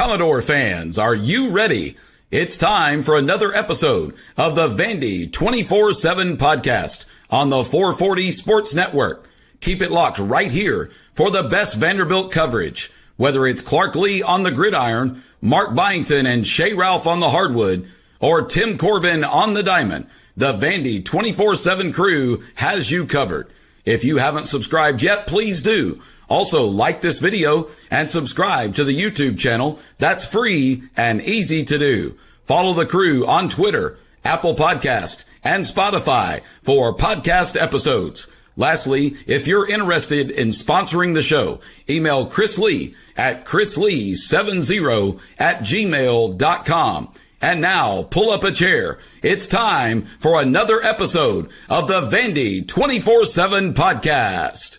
Commodore fans, are you ready? It's time for another episode of the Vandy247 podcast on the 440 Sports Network. Keep it locked right here for the best Vanderbilt coverage. Whether it's Clark Lee on the gridiron, Mark Byington and Shea Ralph on the hardwood, or Tim Corbin on the diamond, the Vandy247 crew has you covered. If you haven't subscribed yet, please do. Also, like this video and subscribe to the YouTube channel. That's free and easy to do. Follow the crew on Twitter, Apple Podcast, and Spotify for podcast episodes. Lastly, if you're interested in sponsoring the show, email Chris Lee at chrislee70@gmail.com. And now, pull up a chair. It's time for another episode of the Vandy247 podcast.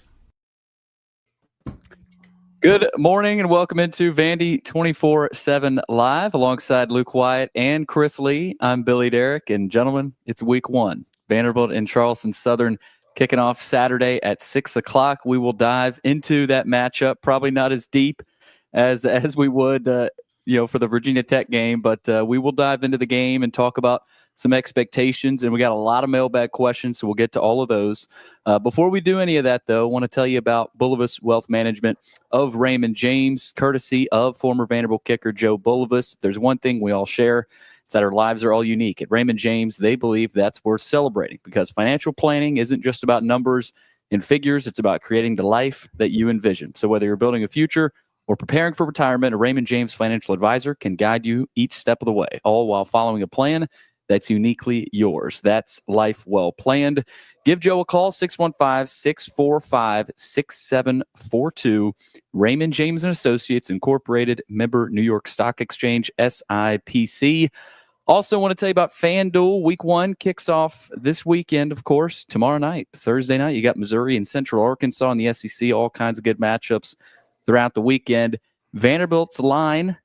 Good morning and welcome into Vandy247 Live alongside Luke Wyatt and Chris Lee. I'm Billy Derrick, and gentlemen, it's week one. Vanderbilt and Charleston Southern kicking off Saturday at 6 o'clock. We will dive into that matchup, probably not as deep as we would for the Virginia Tech game, but we will dive into the game and talk about some expectations, and we got a lot of mailbag questions, so we'll get to all of those. Before we do any of that, though, I want to tell you about Bulovas Wealth Management of Raymond James, courtesy of former Vanderbilt kicker Joe Bulovas. If there's one thing we all share, it's that our lives are all unique. At Raymond James, they believe that's worth celebrating because financial planning isn't just about numbers and figures. It's about creating the life that you envision. So whether you're building a future or preparing for retirement, a Raymond James financial advisor can guide you each step of the way, all while following a plan that's uniquely yours. That's life well planned. Give Joe a call, 615-645-6742. Raymond James Associates, Incorporated, member New York Stock Exchange, SIPC. Also want to tell you about FanDuel. Week one kicks off this weekend, of course, tomorrow night. Thursday night, you got Missouri and Central Arkansas in the SEC, all kinds of good matchups throughout the weekend. Vanderbilt's line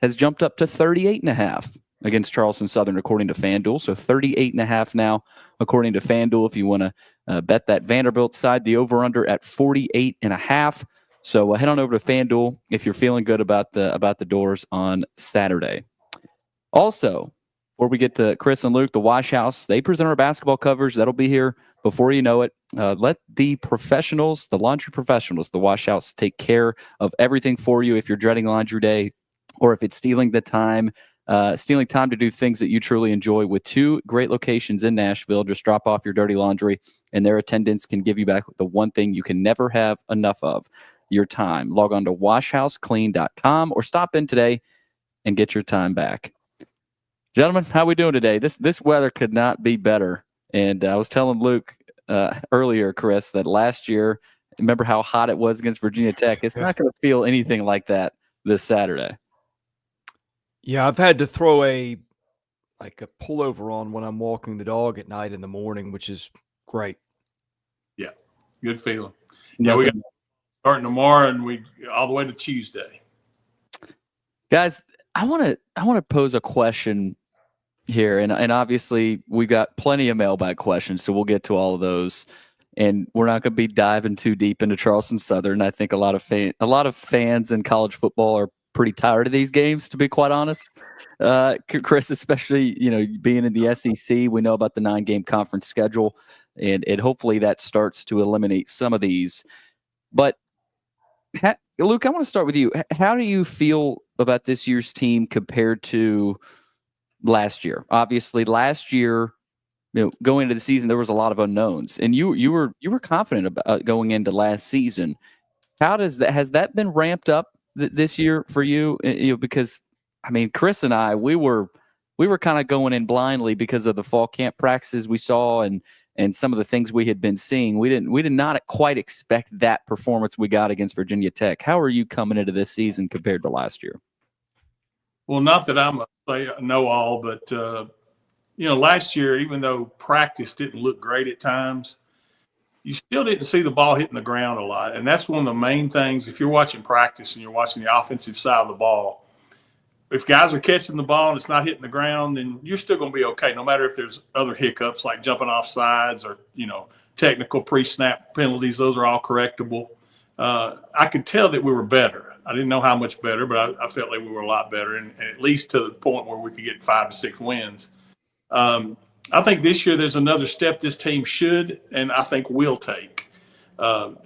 has jumped up to 38.5 against Charleston Southern, according to FanDuel. So 38.5 now, according to FanDuel, if you want to bet that Vanderbilt side, the over-under at 48.5. So head on over to FanDuel if you're feeling good about the doors on Saturday. Also, before we get to Chris and Luke, the Wash House, they present our basketball coverage. That'll be here before you know it. Let the professionals, the laundry professionals, the Wash House, take care of everything for you if you're dreading laundry day or if it's stealing time to do things that you truly enjoy. With two great locations in Nashville, just drop off your dirty laundry and their attendants can give you back the one thing you can never have enough of, your time. Log on to washhouseclean.com or stop in today and get your time back. Gentlemen, how are we doing today? This weather could not be better. And I was telling Luke earlier, Chris, that last year, remember how hot it was against Virginia Tech? It's not going to feel anything like that this Saturday. Yeah, I've had to throw a pullover on when I'm walking the dog at night in the morning, which is great. Yeah, good feeling. Yeah, we got starting tomorrow and we all the way to Tuesday. Guys, I want to pose a question here, and obviously we got plenty of mailbag questions, so we'll get to all of those. And we're not going to be diving too deep into Charleston Southern. I think a lot of fans in college football are pretty tired of these games, to be quite honest. Chris, especially, being in the SEC, we know about the 9-game conference schedule, and hopefully that starts to eliminate some of these. But Luke, I want to start with you. How do you feel about this year's team compared to last year? Obviously, last year, going into the season, there was a lot of unknowns, and you were confident about going into last season. Has that been ramped up this year for you? Because Chris and I, we were kind of going in blindly because of the fall camp practices we saw and some of the things we had been seeing. We did not quite expect that performance we got against Virginia Tech. How are you coming into this season compared to last year? Well, not that I'm a know-all, but last year, even though practice didn't look great at times, you still didn't see the ball hitting the ground a lot. And that's one of the main things. If you're watching practice and you're watching the offensive side of the ball, if guys are catching the ball and it's not hitting the ground, then you're still going to be okay, no matter if there's other hiccups like jumping off sides or, technical pre-snap penalties. Those are all correctable. I could tell that we were better. I didn't know how much better, but I felt like we were a lot better, and at least to the point where we could get 5 to 6 wins. I think this year there's another step this team should, and I think will take.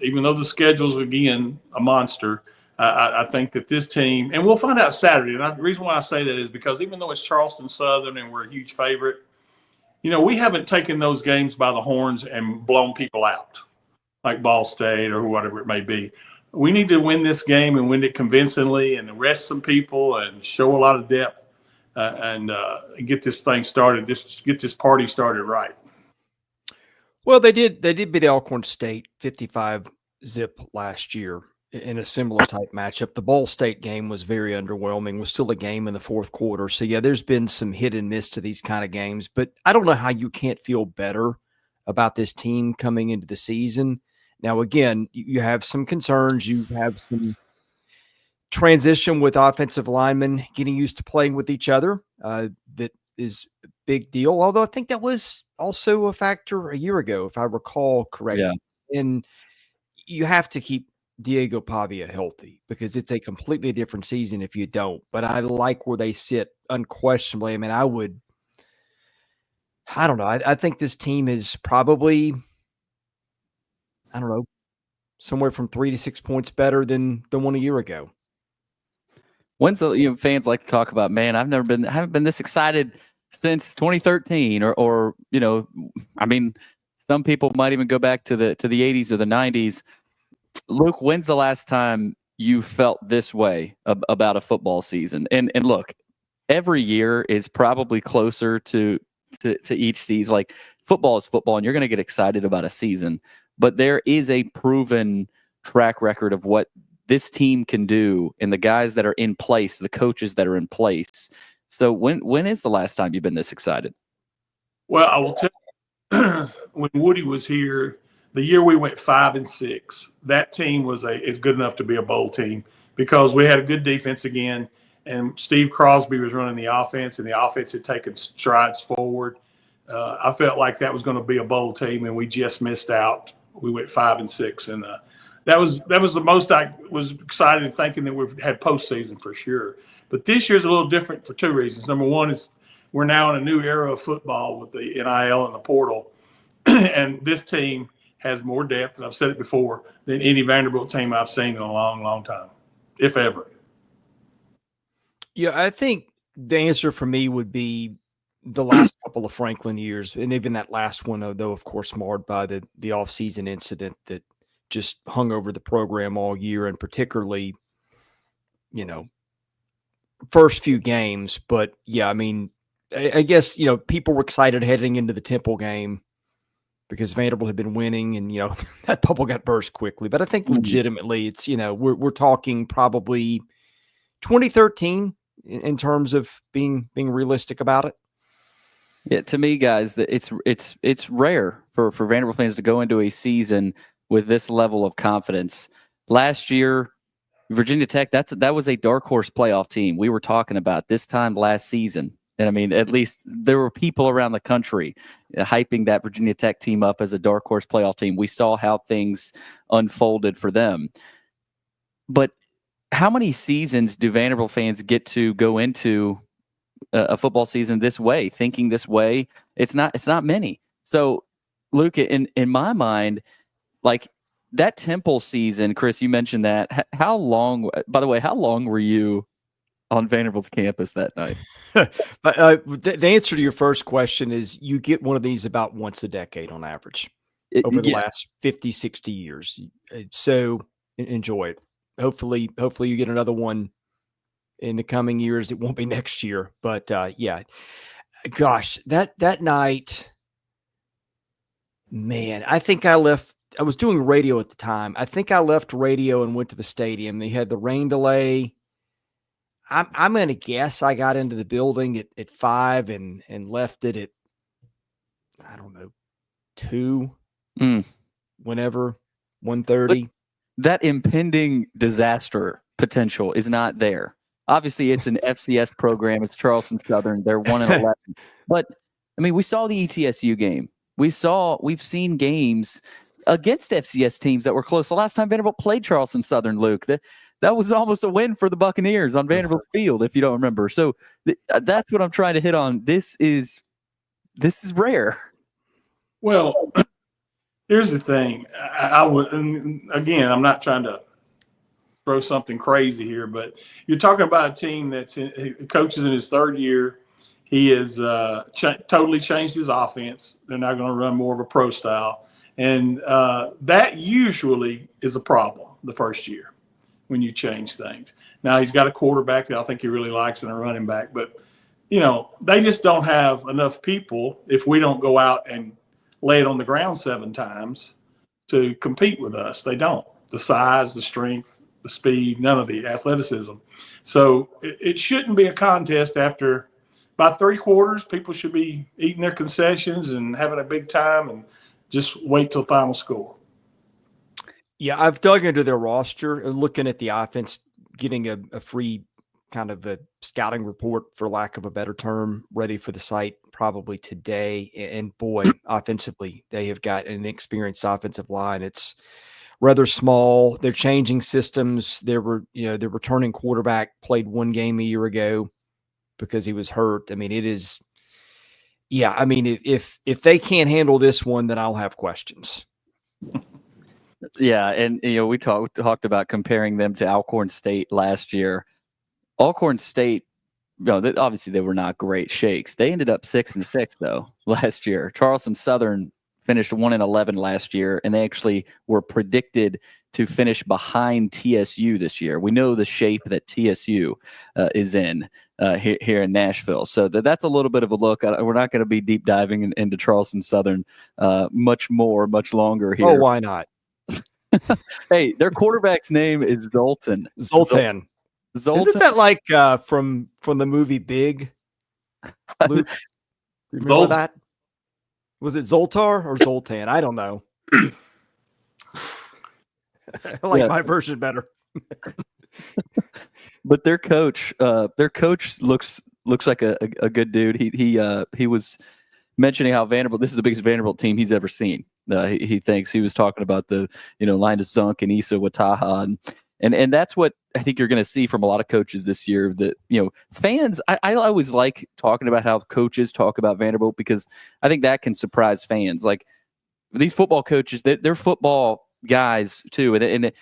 Even though the schedule's, again, a monster, I think that this team, and we'll find out Saturday. And the reason why I say that is because even though it's Charleston Southern and we're a huge favorite, we haven't taken those games by the horns and blown people out like Ball State or whatever it may be. We need to win this game and win it convincingly and arrest some people and show a lot of depth and get this thing started, get this party started right. Well, they did beat Alcorn State 55-zip last year in a similar type matchup. The Ball State game was very underwhelming, was still a game in the fourth quarter. So, yeah, there's been some hit and miss to these kind of games. But I don't know how you can't feel better about this team coming into the season. Now, again, you have some concerns. You have some transition with offensive linemen getting used to playing with each other. That is a big deal, although I think that was also a factor a year ago, if I recall correctly. Yeah. And you have to keep Diego Pavia healthy because it's a completely different season if you don't. But I like where they sit unquestionably. I mean, I don't know. I think this team is probably – I don't know, somewhere from 3 to 6 points better than one a year ago. When's fans like to talk about, man, I haven't been this excited since 2013 or I mean, some people might even go back to the 80s or the 90s. Luke, when's the last time you felt this way about a football season? And look, every year is probably closer to each season. Like, football is football, and you're going to get excited about a season. But there is a proven track record of what this team can do and the guys that are in place, the coaches that are in place. So when is the last time you've been this excited? Well, I will tell you, when Woody was here, the year we went 5-6, that team is good enough to be a bowl team because we had a good defense again, and Steve Crosby was running the offense, and the offense had taken strides forward. I felt like that was going to be a bowl team, and we just missed out. We went 5-6, and that was the most I was excited, thinking that we've had postseason for sure. But this year's a little different for 2 reasons. Number one is we're now in a new era of football with the NIL and the portal, and this team has more depth, and I've said it before, than any Vanderbilt team I've seen in a long, long time, if ever. Yeah, I think the answer for me would be the last couple of Franklin years, and even that last one, though, of course, marred by the off-season incident that just hung over the program all year, and particularly, first few games. But, yeah, I mean, I guess, people were excited heading into the Temple game because Vanderbilt had been winning, and, that bubble got burst quickly. But I think legitimately it's, we're talking probably 2013 in terms of being realistic about it. Yeah, to me, guys, that it's rare for Vanderbilt fans to go into a season with this level of confidence. Last year, Virginia Tech, that was a dark horse playoff team we were talking about this time last season. And I mean, at least there were people around the country hyping that Virginia Tech team up as a dark horse playoff team. We saw how things unfolded for them. But how many seasons do Vanderbilt fans get to go into a football season this way, thinking this way? It's not many. So, Luke, in my mind, like that Temple season, Chris, you mentioned that. How long were you on Vanderbilt's campus that night? The answer to your first question is you get one of these about once a decade on average over the last 50, 60 years. So enjoy it. Hopefully you get another one in the coming years. It won't be next year, but yeah, gosh, that night, man, I think I was doing radio at the time. I think I left radio and went to the stadium. They had the rain delay. I'm going to guess I got into the building at 5 and left it at, I don't know, 2, whenever, 1:30. That impending disaster potential is not there. Obviously, it's an FCS program. It's Charleston Southern. They're 1-11. But, I mean, we saw the ETSU game. We've seen games against FCS teams that were close. The last time Vanderbilt played Charleston Southern, Luke, That was almost a win for the Buccaneers on Vanderbilt Field, if you don't remember. So that's what I'm trying to hit on. This is rare. Well, here's the thing. I would, and again, I'm not trying to throw something crazy here, but you're talking about a team that's coaches in his third year. He has totally changed his offense. They're now going to run more of a pro style. And that usually is a problem the first year when you change things. Now, he's got a quarterback that I think he really likes and a running back. But, they just don't have enough people if we don't go out and lay it on the ground 7 times to compete with us. They don't. The size, the strength, the speed, none of the athleticism. So it shouldn't be a contest after – by 3 quarters, people should be eating their concessions and having a big time and just wait till final score. Yeah, I've dug into their roster and looking at the offense, getting a free kind of a scouting report, for lack of a better term, ready for the site probably today. And boy, offensively, they have got an experienced offensive line. It's rather small. They're changing systems. Their returning quarterback played 1 game a year ago because he was hurt. I mean, it is, yeah. I mean, if they can't handle this one, then I'll have questions. Yeah, and we talked about comparing them to Alcorn State last year. Alcorn State, obviously they were not great shakes. They ended up 6-6 though last year. Charleston Southern finished 1-11 last year, and they actually were predicted to finish behind TSU this year. We know the shape that TSU is in here in Nashville. So that's a little bit of a look. We're not going to be deep diving into Charleston Southern much longer here. Oh, why not? Hey, their quarterback's name is Zoltan. Zoltan. Isn't that like from the movie Big? Luke, remember that? Was it Zoltar or Zoltan? I don't know. I like my version better. But their coach looks like a good dude. He was mentioning how Vanderbilt, this is the biggest Vanderbilt team he's ever seen. He thinks. He was talking about the Linus Zunk and Issa Wataha, and that's what I think you're going to see from a lot of coaches this year. That fans. I always like talking about how coaches talk about Vanderbilt because I think that can surprise fans. Like these football coaches, they're football guys too, and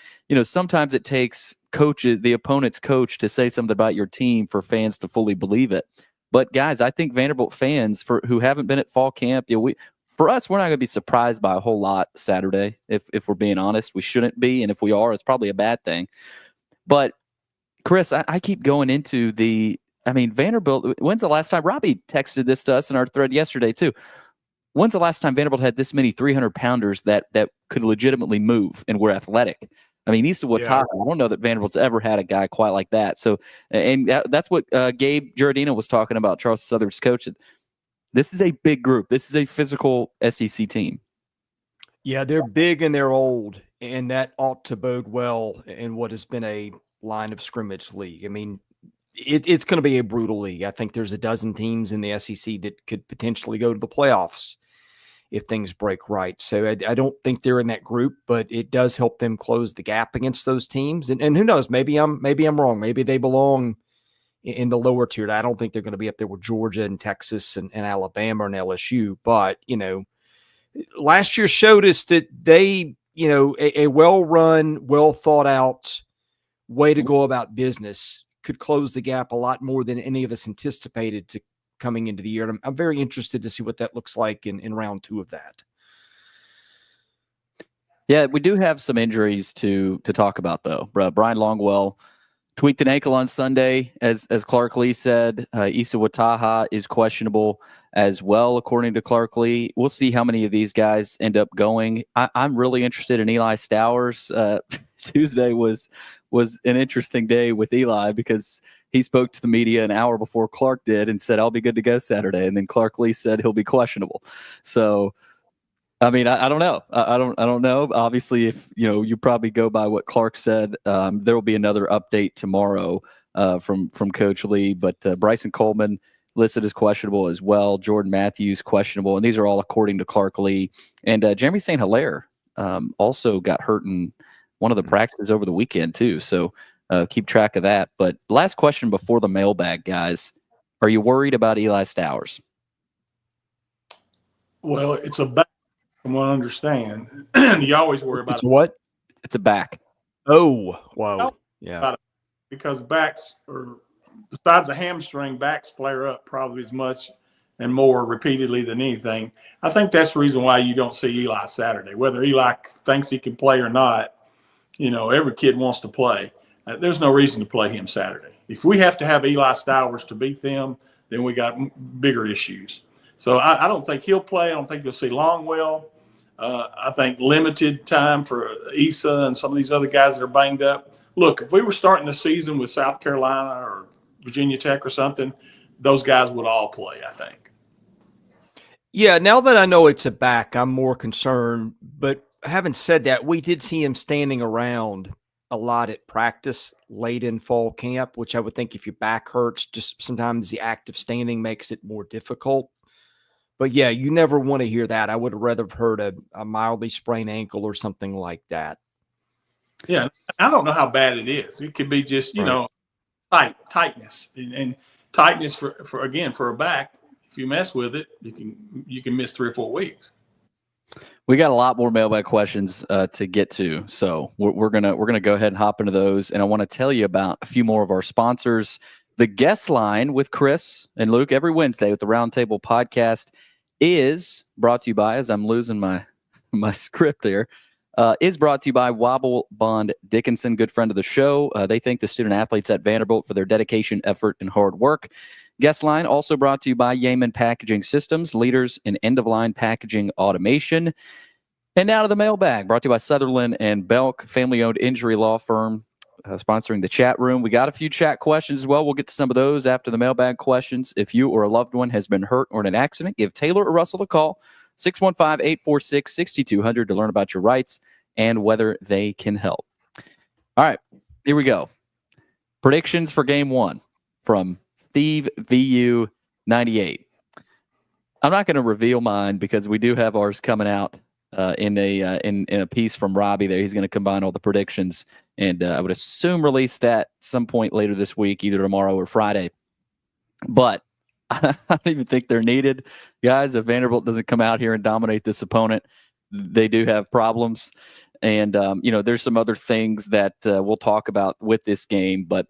sometimes it takes coaches, the opponent's coach, to say something about your team for fans to fully believe it. But guys, I think Vanderbilt fans who haven't been at fall camp, for us, we're not going to be surprised by a whole lot Saturday. If we're being honest, we shouldn't be, and if we are, it's probably a bad thing. But Chris, I keep going into Vanderbilt. When's the last time? Robbie texted this to us in our thread yesterday too. When's the last time Vanderbilt had this many 300-pounders that could legitimately move and were athletic? I mean, Issa Wataha, I don't know that Vanderbilt's ever had a guy quite like that. So, and that's what Gabe Giardino was talking about, Charleston Southern's coach. This is a big group. This is a physical SEC team. Yeah, they're big and they're old, and that ought to bode well in what has been a line of scrimmage league. I mean, it's going to be a brutal league. I think there's a dozen teams in the SEC that could potentially go to the playoffs if things break right. So I don't think they're in that group, but it does help them close the gap against those teams. And who knows, maybe I'm wrong. Maybe they belong in the lower tier. I don't think they're going to be up there with Georgia and Texas and Alabama and LSU. But, last year showed us that they, a well-run, well-thought-out way to go about business could close the gap a lot more than any of us anticipated to coming into the year. And I'm very interested to see what that looks like in round 2 of that. Yeah, we do have some injuries to talk about, though. Brian Longwell tweaked an ankle on Sunday, as Clark Lee said. Issa Wataha is questionable as well, according to Clark Lee. We'll see how many of these guys end up going. I'm really interested in Eli Stowers. Tuesday was an interesting day with Eli because he spoke to the media an hour before Clark did and said, I'll be good to go Saturday. And then Clark Lee said he'll be questionable. So, I mean, I don't know. I don't know. Obviously, if you probably go by what Clark said, there will be another update tomorrow from Coach Lee. But Bryson Coleman listed as questionable as well. Jordan Matthews questionable, and these are all according to Clark Lee. And Jeremy St. Hilaire also got hurt in one of the practices over the weekend too. So keep track of that. But last question before the mailbag, guys. Are you worried about Eli Stowers? Well, it's a back, from what I understand. You always worry about it's what? It's a back. Oh, wow. Yeah. Because backs are, besides a hamstring, backs flare up probably as much and more repeatedly than anything. I think that's the reason why you don't see Eli Saturday. Whether Eli thinks he can play or not, every kid wants to play. There's no reason to play him Saturday. If we have to have Eli Stowers to beat them, then we got bigger issues. So I don't think he'll play. I don't think you'll see Longwell. I think limited time for Issa and some of these other guys that are banged up. Look, if we were starting the season with South Carolina or Virginia Tech or something, those guys would all play, I think. Yeah, now that I know it's a back, I'm more concerned. But having said that, we did see him standing around a lot at practice late in fall camp, which I would think if your back hurts, just sometimes the active standing makes it more difficult. But yeah, you never want to hear that. I would have rather have heard a mildly sprained ankle or something like that. Yeah, I don't know how bad it is. It could be just, tightness and tightness for a back. If you mess with it, you can miss 3 or 4 weeks. We got a lot more mailbag questions to get to, so we're gonna go ahead and hop into those. And I want to tell you about a few more of our sponsors. The guest line with Chris and Luke every Wednesday with the Roundtable Podcast is brought to you by, as I'm losing my script here, is brought to you by Wobble Bond Dickinson, good friend of the show. They thank the student athletes at Vanderbilt for their dedication, effort, and hard work. Guest line also brought to you by Yeaman Packaging Systems, leaders in end-of-line packaging automation. And now to the mailbag, brought to you by Sutherland and Belk, family-owned injury law firm, sponsoring the chat room. We got a few chat questions as well. We'll get to some of those after the mailbag questions. If you or a loved one has been hurt or in an accident, give Taylor or Russell a call, 615-846-6200 to learn about your rights and whether they can help. All right, here we go. Predictions for game 1 from Steve VU 98. I'm not going to reveal mine because we do have ours coming out in a piece from Robbie there. He's going to combine all the predictions, and I would assume release that some point later this week, either tomorrow or Friday. But I don't even think they're needed. Guys, if Vanderbilt doesn't come out here and dominate this opponent, they do have problems. And, there's some other things that we'll talk about with this game, but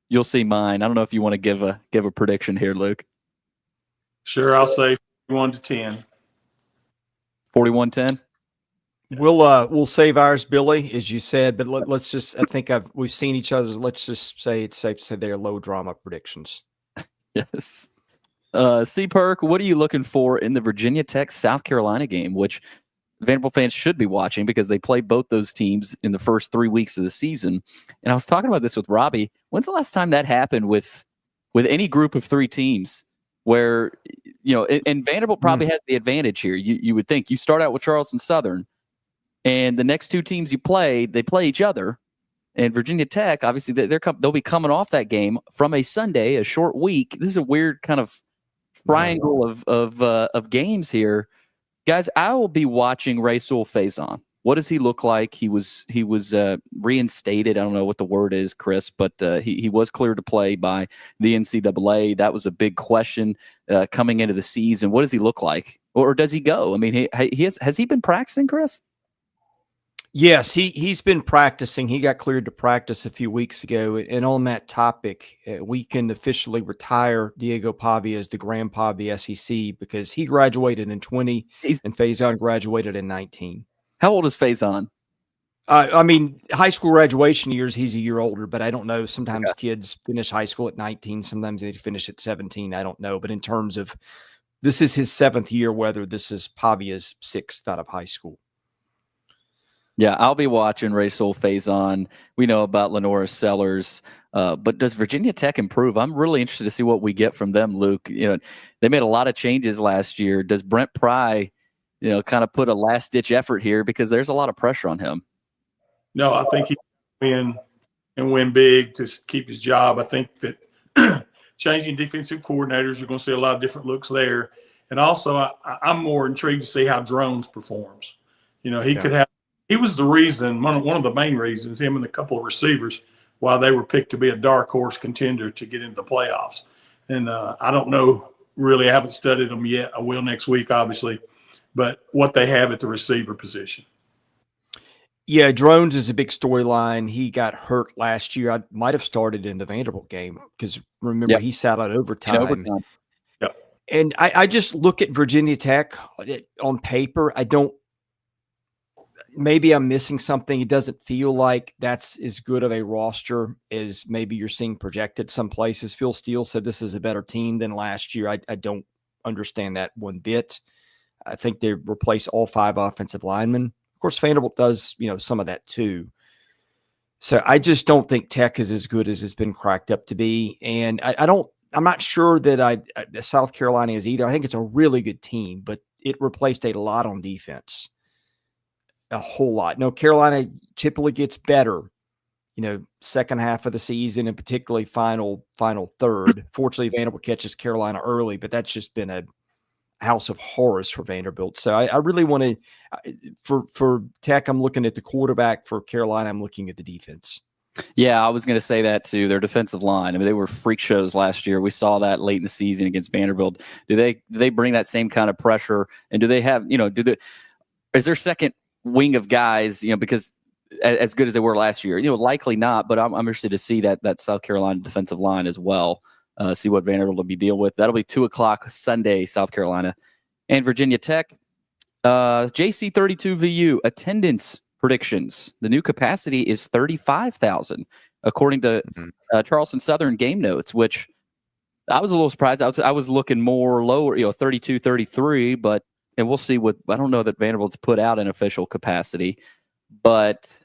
you'll see mine. I don't know if you want to give a prediction here, Luke. Sure, I'll say 41-10. 41-10? We'll save ours, Billy, as you said, but let's just, I think we've seen each other's, let's just say it's safe to say they're low drama predictions. Yes. C-Perk, what are you looking for in the Virginia Tech South Carolina game, which Vanderbilt fans should be watching because they play both those teams in the first 3 weeks of the season. And I was talking about this with Robbie. When's the last time that happened with any group of 3 teams where, and Vanderbilt probably has the advantage here. You would think you start out with Charleston Southern and the next 2 teams you play, they play each other. And Virginia Tech, obviously, they'll be coming off that game from a Sunday, a short week. This is a weird kind of triangle of games here. Guys, I will be watching Rasul Faison. What does he look like? He was reinstated. I don't know what the word is, Chris, but he was cleared to play by the NCAA. That was a big question coming into the season. What does he look like, or does he go? I mean, has he been practicing, Chris? Yes, he's been practicing. He got cleared to practice a few weeks ago. And on that topic, we can officially retire Diego Pavia as the grandpa of the SEC because he graduated in 20 and Faison graduated in 19. How old is Faison? I mean, high school graduation years, he's a year older, but I don't know. Sometimes kids finish high school at 19. Sometimes they finish at 17. I don't know. But in terms of this is his 7th year, whether this is Pavia's 6th out of high school. Yeah, I'll be watching Rasul Faison. We know about Lenora Sellers, but does Virginia Tech improve? I'm really interested to see what we get from them, Luke. They made a lot of changes last year. Does Brent Pry, kind of put a last-ditch effort here because there's a lot of pressure on him? No, I think he can win big to keep his job. I think that changing defensive coordinators, you're going to see a lot of different looks there. And also, I'm more intrigued to see how Drones performs. He could have. He was the reason, one of the main reasons, him and a couple of receivers, while they were picked to be a dark horse contender to get into the playoffs. And I don't know, really, I haven't studied them yet. I will next week, obviously, but what they have at the receiver position. Yeah, Drones is a big storyline. He got hurt last year. I might have started in the Vanderbilt game because remember he sat out overtime. Yep. And I just look at Virginia Tech on paper. Maybe I'm missing something. It doesn't feel like that's as good of a roster as maybe you're seeing projected some places. Phil Steele said this is a better team than last year. I don't understand that one bit. I think they replace all 5 offensive linemen. Of course, Vanderbilt does, some of that too. So I just don't think Tech is as good as it's been cracked up to be. And I'm not sure that South Carolina is either. I think it's a really good team, but it replaced a lot on defense. A whole lot. No, Carolina typically gets better, second half of the season and particularly final third. Fortunately, Vanderbilt catches Carolina early, but that's just been a house of horrors for Vanderbilt. So I really want to, for Tech, I'm looking at the quarterback. For Carolina, I'm looking at the defense. Yeah, I was going to say that too. Their defensive line. I mean, they were freak shows last year. We saw that late in the season against Vanderbilt. Do they bring that same kind of pressure? And do they have, is their second wing of guys, because as good as they were last year, likely not, but I'm interested to see that South Carolina defensive line as well. See what Vanderbilt will be dealing with. That'll be 2:00 Sunday, South Carolina and Virginia Tech. JC32 VU attendance predictions. The new capacity is 35,000, according to Charleston Southern game notes, which I was a little surprised. I was looking more lower, 32, 33, and we'll see I don't know that Vanderbilt's put out an official capacity, but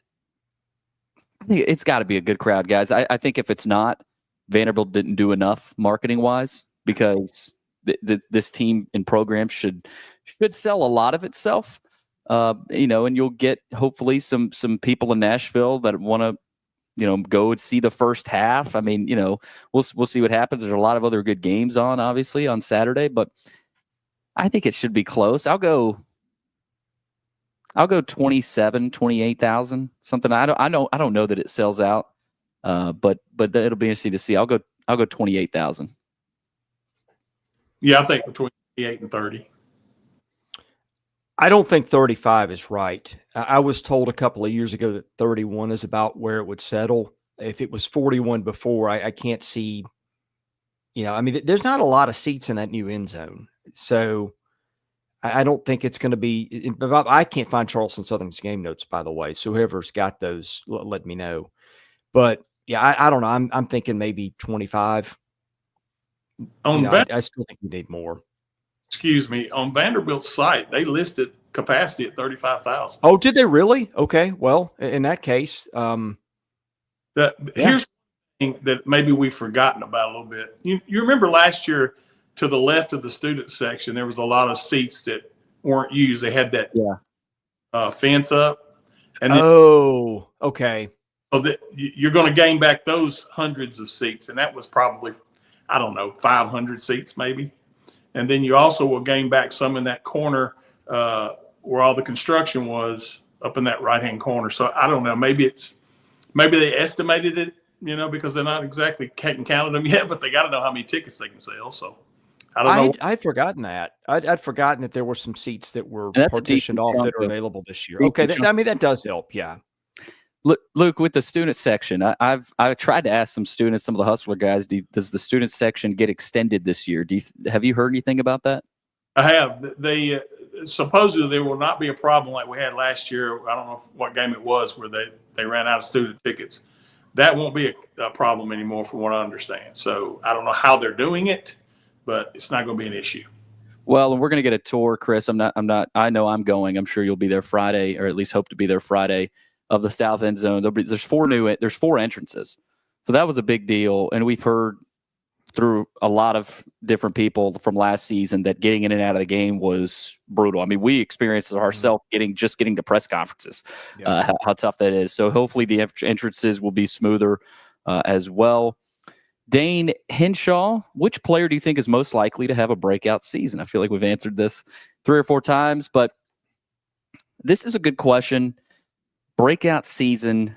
I think it's got to be a good crowd, guys. I think if it's not, Vanderbilt didn't do enough marketing wise, because this team and program should sell a lot of itself. And you'll get hopefully some people in Nashville that want to, go and see the first half. I mean, we'll see what happens. There's a lot of other good games on, obviously, on Saturday, but I think it should be close. I'll go 27, 28,000, something. I don't know that it sells out. But it'll be interesting to see. I'll go 28,000. Yeah, I think between 28 and 30. I don't think 35 is right. I was told a couple of years ago that 31 is about where it would settle. If it was 41 before, I can't see, there's not a lot of seats in that new end zone. So I don't think it's going to be, I can't find Charleston Southern's game notes, by the way. So whoever's got those, let me know. But yeah, I don't know. I'm thinking maybe 25. I still think we need more. Excuse me. On Vanderbilt's site, they listed capacity at 35,000. Oh, did they really? Okay. Well, in that case, here's thing that maybe we've forgotten about a little bit. You remember last year, to the left of the student section, there was a lot of seats that weren't used. They had that fence up. And then, okay. So that you're going to gain back those hundreds of seats. And that was probably, 500 seats maybe. And then you also will gain back some in that corner where all the construction was, up in that right-hand corner. So I don't know. Maybe they estimated it, because they're not exactly counted them yet, but they got to know how many tickets they can sell. So I don't know. I'd forgotten that. I'd forgotten that there were some seats that were partitioned off that are available this year. Okay. That does help. Yeah. Luke, with the student section, I've tried to ask some students, some of the Hustler guys, does the student section get extended this year? Have you heard anything about that? I have. They supposedly there will not be a problem like we had last year. I don't know what game it was where they ran out of student tickets. That won't be a problem anymore, from what I understand. So I don't know how they're doing it, but it's not going to be an issue. Well, and we're going to get a tour, Chris. I know I'm going. I'm sure you'll be there Friday, or at least hope to be there Friday, of the south end zone. There's four entrances. So that was a big deal. And we've heard through a lot of different people from last season that getting in and out of the game was brutal. I mean, we experienced it ourselves getting to press conferences, how tough that is. So hopefully the entrances will be smoother as well. Dane Henshaw, which player do you think is most likely to have a breakout season? I feel like we've answered this 3 or 4 times, but this is a good question. Breakout season.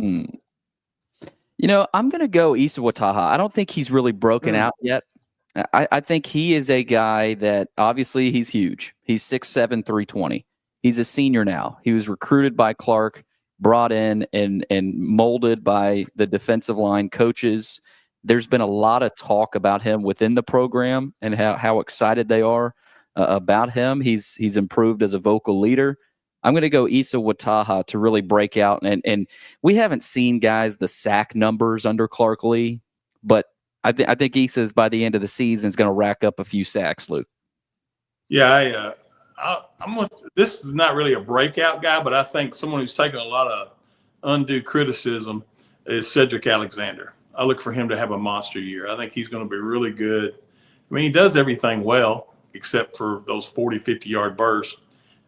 You know, I'm going to go Issa Wataha. I don't think he's really broken out yet. I think he is a guy that obviously he's huge. He's 6'7", 320. He's a senior now. He was recruited by Clark, brought in and molded by the defensive line coaches. There's been a lot of talk about him within the program and how excited they are about him. He's improved as a vocal leader. I'm going to go Issa Wataha to really break out. And we haven't seen, guys, the sack numbers under Clark Lee, but I think Issa's by the end of the season is going to rack up a few sacks, Luke. Yeah, this is not really a breakout guy, but I think someone who's taken a lot of undue criticism is Cedric Alexander. I look for him to have a monster year. I think he's going to be really good. I mean, he does everything well except for those 40, 50-yard bursts,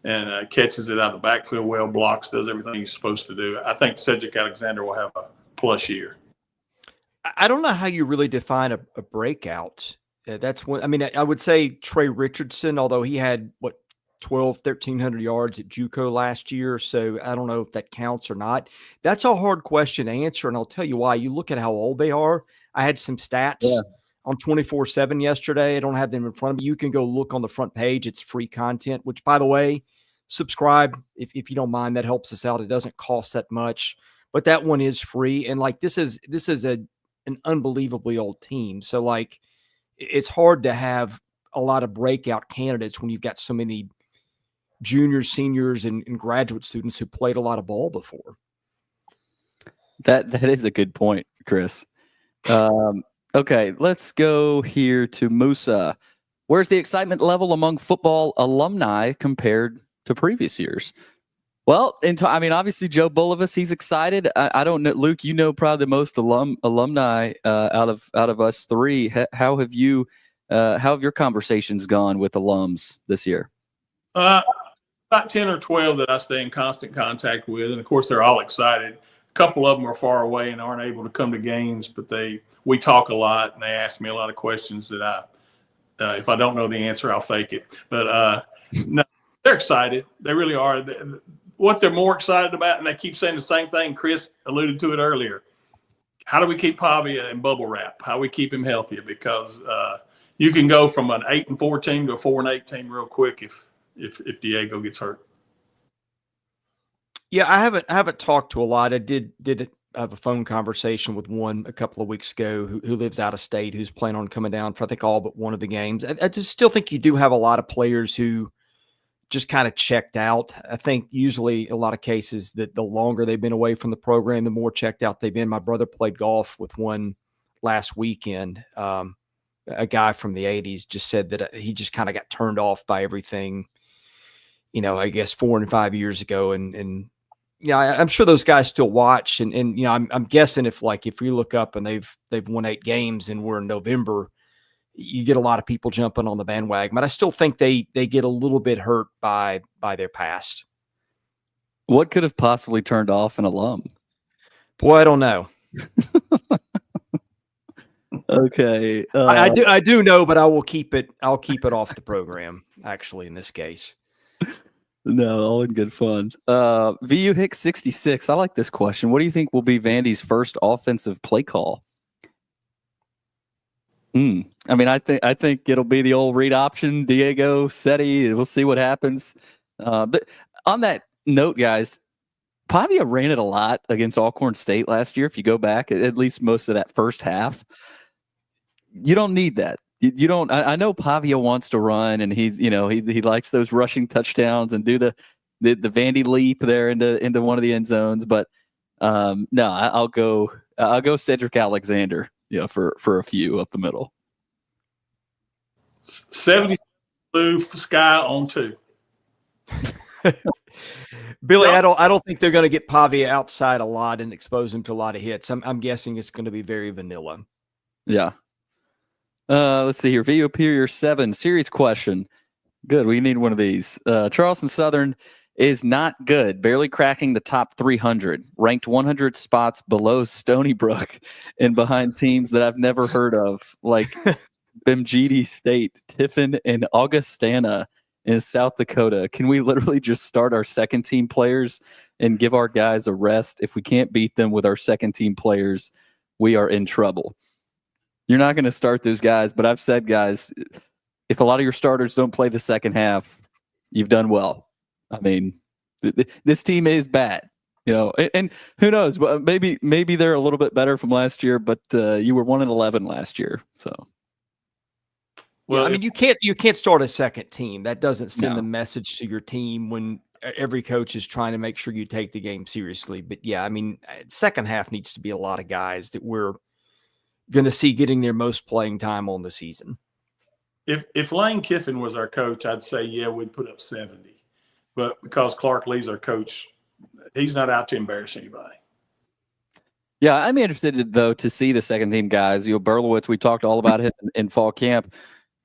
and catches it out of the backfield well, blocks, does everything he's supposed to do. I think Cedric Alexander will have a plus year. I don't know how you really define a breakout. That's one. I mean, I would say Trey Richardson, although he had 1,300 yards at JUCO last year. So I don't know if that counts or not. That's a hard question to answer. And I'll tell you why. You look at how old they are. I had some stats on 247 yesterday. I don't have them in front of me. You can go look on the front page. It's free content, which, by the way, subscribe if you don't mind. That helps us out. It doesn't cost that much, but that one is free. And like, this is an unbelievably old team. So like, it's hard to have a lot of breakout candidates when you've got so many juniors, seniors, and graduate students who played a lot of ball before. That is a good point, Chris. Okay, let's go here to Musa. Where's the excitement level among football alumni compared to previous years? Well, obviously Joe Bulovas, he's excited. I don't know, Luke. You know, probably the most alumni out of us three. How have your conversations gone with alums this year? About 10 or 12 that I stay in constant contact with, and of course they're all excited. A couple of them are far away and aren't able to come to games, but we talk a lot and they ask me a lot of questions that if I don't know the answer, I'll fake it. But no, they're excited. They really are. What they're more excited about, and they keep saying the same thing. Chris alluded to it earlier. How do we keep Pavia in bubble wrap? How do we keep him healthy? Because you can go from an 8-4 team to a 4-8 team real quick if Diego gets hurt. Yeah, I haven't talked to a lot. I did have a phone conversation with one a couple of weeks ago who lives out of state, who's planning on coming down for I think all but one of the games. I just still think you do have a lot of players who just kind of checked out. I think usually a lot of cases that the longer they've been away from the program, the more checked out they've been. My brother played golf with one last weekend. A guy from the 80s just said that he just kind of got turned off by everything, I guess 4 and 5 years ago. And I'm sure those guys still watch. And I'm guessing if we look up and they've won 8 games and we're in November, you get a lot of people jumping on the bandwagon, but I still think they get a little bit hurt by their past. What could have possibly turned off an alum? Boy, I don't know. Okay. I do know, but I'll keep it off the program, actually, in this case. No, all in good fun. VU Hicks 66. I like this question. What do you think will be Vandy's first offensive play call? I think it'll be the old read option, Diego, Seti. We'll see what happens. But on that note, guys, Pavia ran it a lot against Alcorn State last year. If you go back, at least most of that first half, you don't need that. You don't. I know Pavia wants to run, and he likes those rushing touchdowns and do the Vandy leap there into one of the end zones. But no, I'll go Cedric Alexander. For a few up the middle. 70 blue sky on 2. Billy, I don't think they're going to get Pavia outside a lot and expose him to a lot of hits. I'm guessing it's going to be very vanilla. Yeah. Let's see here. VU Superior 7 series question. Good. We need one of these. Charleston Southern is not good, barely cracking the top 300, ranked 100 spots below Stony Brook and behind teams that I've never heard of, like Bemidji State, Tiffin, and Augustana. in South Dakota. Can we literally just start our second team players and give our guys a rest? If we can't beat them with our second team players, we are in trouble. You're not going to start those guys, but I've said, guys, if a lot of your starters don't play the second half, you've done well. I mean, this team is bad, and who knows? Maybe they're a little bit better from last year, but you were 1-11 last year, so. Well, I mean, you can't start a second team. That doesn't send the message to your team when every coach is trying to make sure you take the game seriously. But yeah, I mean, second half needs to be a lot of guys that we're going to see getting their most playing time on the season. If Lane Kiffin was our coach, I'd say, yeah, we'd put up 70. But because Clark Lee's our coach, he's not out to embarrass anybody. Yeah, I'm interested, though, to see the second team guys. Berlowitz, we talked all about him in fall camp.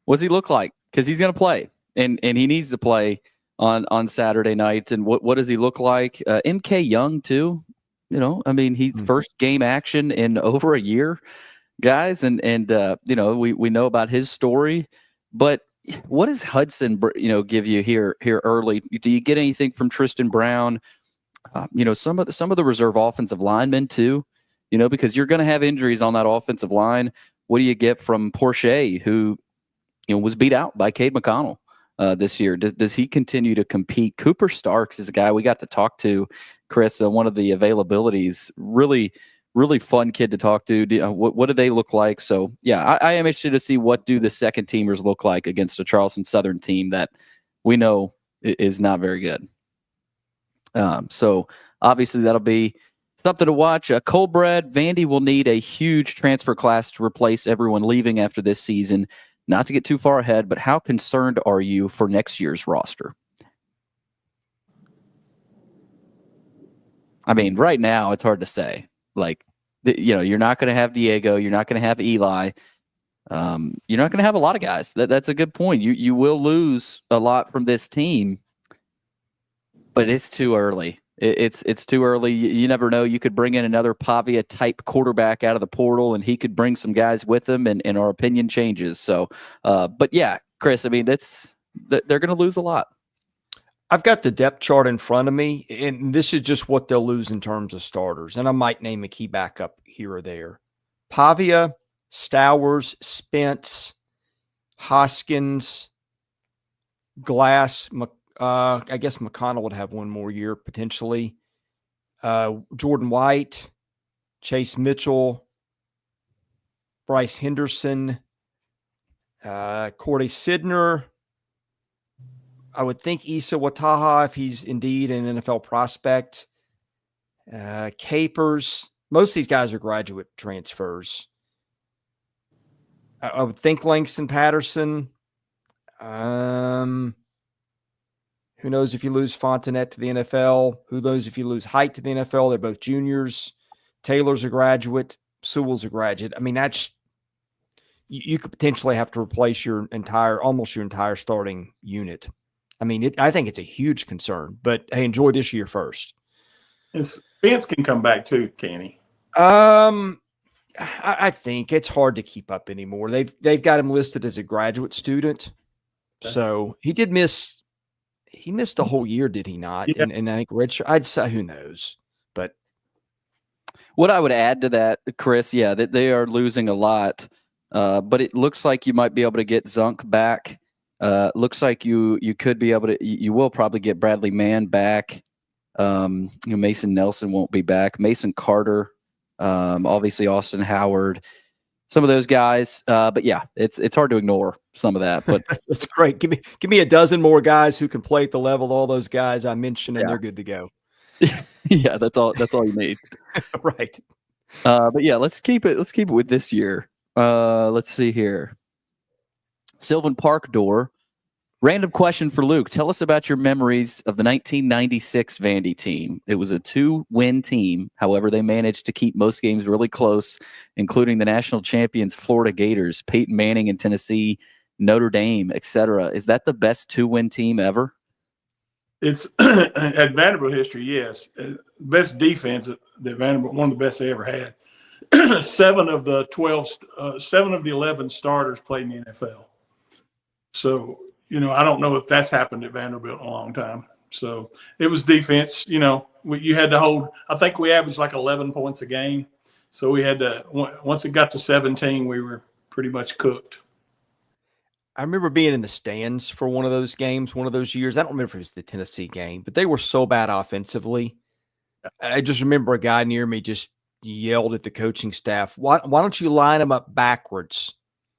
What does he look like? Because he's going to play, and he needs to play on Saturday night. And what does he look like? MK Young, too. I mean, he's first game action in over a year, guys. And we know about his story. But what does Hudson, give you here early? Do you get anything from Tristan Brown? Some of the reserve offensive linemen too. Because you're going to have injuries on that offensive line. What do you get from Porsche, who was beat out by Cade McConnell this year? Does he continue to compete? Cooper Starks is a guy we got to talk to, Chris. One of the availabilities, really, really fun kid to talk to. What do they look like? So, yeah, I am interested to see what do the second teamers look like against a Charleston Southern team that we know is not very good. So, obviously, that'll be something to watch. Colbrad, Vandy will need a huge transfer class to replace everyone leaving after this season. Not to get too far ahead, but how concerned are you for next year's roster? I mean, right now, it's hard to say. Like, you're not going to have Diego. You're not going to have Eli. You're not going to have a lot of guys. That's a good point. You will lose a lot from this team, but it's too early. It's too early. You never know. You could bring in another Pavia-type quarterback out of the portal, and he could bring some guys with him, and our opinion changes. So, but yeah, Chris, I mean, they're going to lose a lot. I've got the depth chart in front of me, and this is just what they'll lose in terms of starters. And I might name a key backup here or there. Pavia, Stowers, Spence, Hoskins, Glass, I guess McConnell would have one more year potentially. Jordan White, Chase Mitchell, Bryce Henderson, Cordy Sidner. I would think Issa Wataha, if he's indeed an NFL prospect. Capers. Most of these guys are graduate transfers. I would think Langston Patterson. Who knows if you lose Fontenette to the NFL? Who knows if you lose Height to the NFL? They're both juniors. Taylor's a graduate. Sewell's a graduate. I mean, you could potentially have to replace almost your entire starting unit. I mean, I think it's a huge concern, but hey, enjoy this year first. Spence can come back too, can he? I think it's hard to keep up anymore. They've got him listed as a graduate student. Okay. So he did miss. He missed a whole year, did he not? Yeah. And I think redshirt. I'd say who knows, but what I would add to that, Chris, yeah, that they are losing a lot, but it looks like you might be able to get Zunk back. Looks like you could be able to. You will probably get Bradley Mann back. Mason Nelson won't be back. Mason Carter, obviously Austin Howard, some of those guys. But yeah, it's hard to ignore some of that. But that's great. Give me a dozen more guys who can play at the level of all those guys I mentioned, and they're good to go. Yeah, that's all you need. Right. But yeah, let's keep it with this year. Let's see here. Sylvan Park door. Random question for Luke. Tell us about your memories of the 1996 Vandy team. It was a 2-win team. However, they managed to keep most games really close, including the national champions Florida Gators, Peyton Manning in Tennessee, Notre Dame, etc. Is that the best 2-win team ever? It's at Vanderbilt history, yes. Best defense that Vanderbilt, one of the best they ever had. 7 of the 11 starters played in the NFL. So, I don't know if that's happened at Vanderbilt in a long time. So it was defense. You had to hold. I think we averaged like 11 points a game. So we had to. Once it got to 17, we were pretty much cooked. I remember being in the stands for one of those games, one of those years. I don't remember if it was the Tennessee game, but they were so bad offensively. I just remember a guy near me just yelled at the coaching staff, why don't you line them up backwards?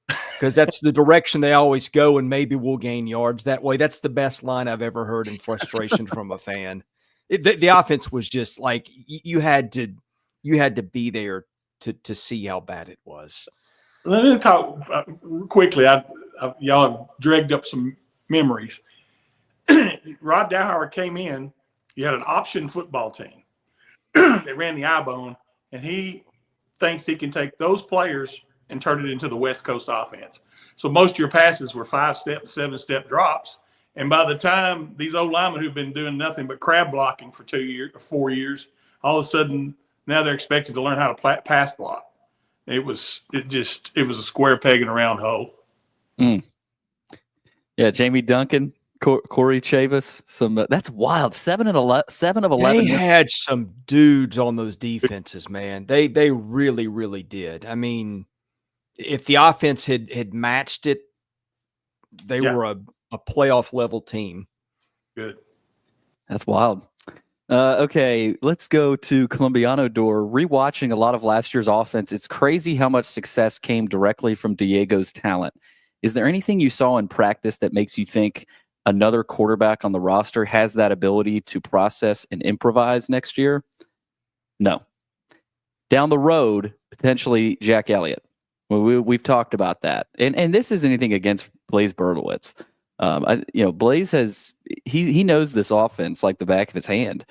Because that's the direction they always go, and maybe we'll gain yards that way. That's the best line I've ever heard in frustration from a fan. The offense was just like you had to be there to see how bad it was. Let me talk quickly. Y'all have dragged up some memories. Rod Dowhauer came in. You had an option football team. They ran the I-bone, and he thinks he can take those players and turn it into the West Coast offense. So most of your passes were 5-step, 7-step drops. And by the time these old linemen who've been doing nothing but crab blocking for 2 years or 4 years, all of a sudden now they're expected to learn how to pass block. It was a square peg in a round hole. Yeah, Jamie Duncan, Corey Chavis, that's wild. 7 of 11. They had some dudes on those defenses, man. They really, really did. I mean, if the offense had matched it, they were a playoff level team. Good. That's wild. Okay, let's go to Colombiano Door. Rewatching a lot of last year's offense, it's crazy how much success came directly from Diego's talent. Is there anything you saw in practice that makes you think another quarterback on the roster has that ability to process and improvise next year? No. Down the road, potentially Jack Elliott. We've talked about that. And this isn't anything against Blaise Bertowitz. Blaise he knows this offense like the back of his hand.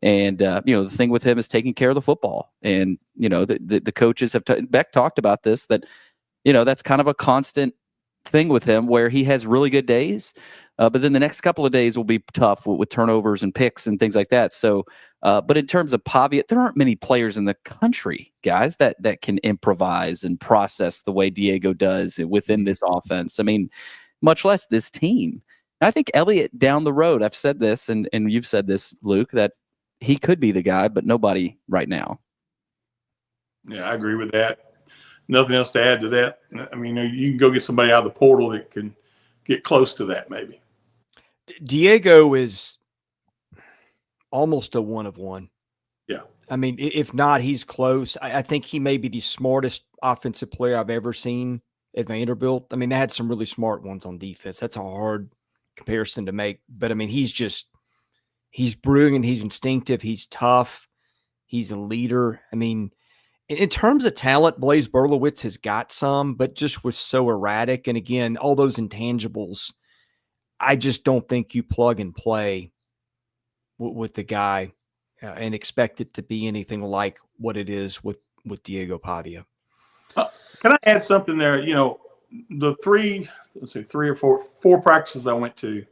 And, the thing with him is taking care of the football. And, the coaches have Beck talked about this, that, that's kind of a constant thing with him where he has really good days. But then the next couple of days will be tough with turnovers and picks and things like that. So, but in terms of Pavia, there aren't many players in the country, guys, that can improvise and process the way Diego does within this offense. I mean, much less this team. I think Elliott down the road, I've said this, and you've said this, Luke, that he could be the guy, but nobody right now. Yeah, I agree with that. Nothing else to add to that. I mean, you can go get somebody out of the portal that can get close to that maybe. Diego is almost a one of one. Yeah. I mean, if not, he's close. I think he may be the smartest offensive player I've ever seen at Vanderbilt. I mean, they had some really smart ones on defense. That's a hard comparison to make. But, I mean, he's brilliant. He's instinctive. He's tough. He's a leader. I mean, in terms of talent, Blaise Bertowitz has got some, but just was so erratic. And, again, all those intangibles, I just don't think you plug and play with the guy and expect it to be anything like what it is with Diego Pavia. Can I add something there? The four practices I went to,